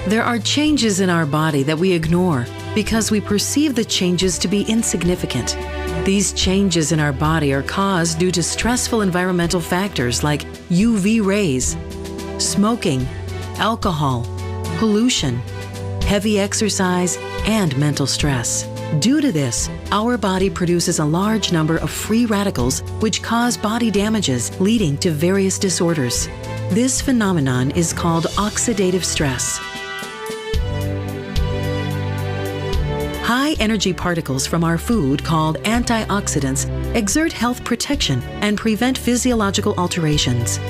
There are changes in our body that we ignore because we perceive the changes to be insignificant. These changes in our body are caused due to stressful environmental factors like UV rays, smoking, alcohol, pollution, heavy exercise, and mental stress. Due to this, our body produces a large number of free radicals which cause body damages, leading to various disorders. This phenomenon is called oxidative stress. High-energy particles from our food, called antioxidants, exert health protection and prevent physiological alterations.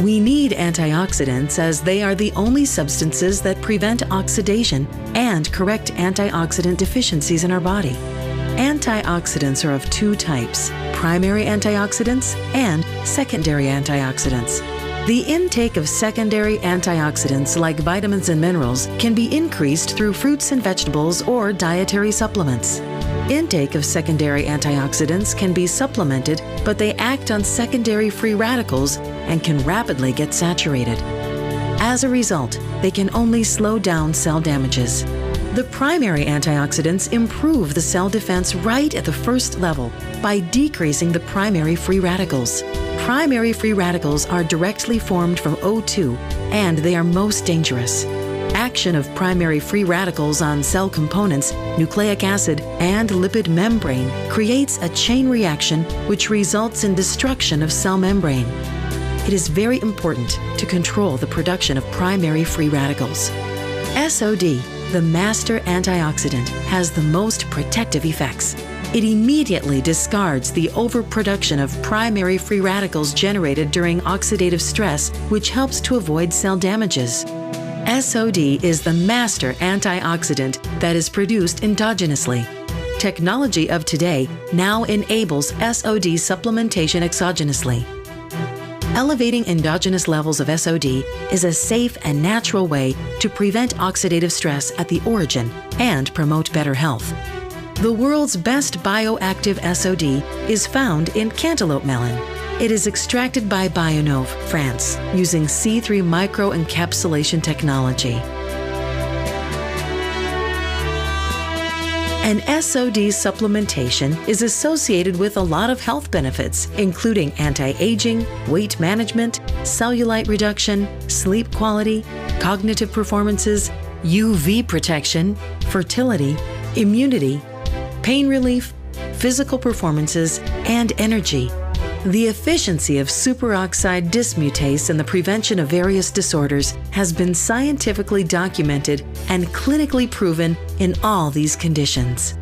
We need antioxidants as they are the only substances that prevent oxidation and correct antioxidant deficiencies in our body. Antioxidants are of two types: primary antioxidants and secondary antioxidants. The intake of secondary antioxidants like vitamins and minerals can be increased through fruits and vegetables or dietary supplements. Intake of secondary antioxidants can be supplemented, but they act on secondary free radicals and can rapidly get saturated. As a result, they can only slow down cell damages. The primary antioxidants improve the cell defense right at the first level by decreasing the primary free radicals. Primary free radicals are directly formed from O2, and they are most dangerous. Action of primary free radicals on cell components, nucleic acid, and lipid membrane creates a chain reaction which results in destruction of cell membrane. It is very important to control the production of primary free radicals. SOD, the master antioxidant, has the most protective effects. It immediately discards the overproduction of primary free radicals generated during oxidative stress, which helps to avoid cell damages. SOD is the master antioxidant that is produced endogenously. Technology of today now enables SOD supplementation exogenously. Elevating endogenous levels of SOD is a safe and natural way to prevent oxidative stress at the origin and promote better health. The world's best bioactive SOD is found in cantaloupe melon. It is extracted by Bionove, France, using C3 microencapsulation technology. An SOD supplementation is associated with a lot of health benefits, including anti-aging, weight management, cellulite reduction, sleep quality, cognitive performances, UV protection, fertility, immunity, pain relief, physical performances, and energy. The efficiency of superoxide dismutase in the prevention of various disorders has been scientifically documented and clinically proven in all these conditions.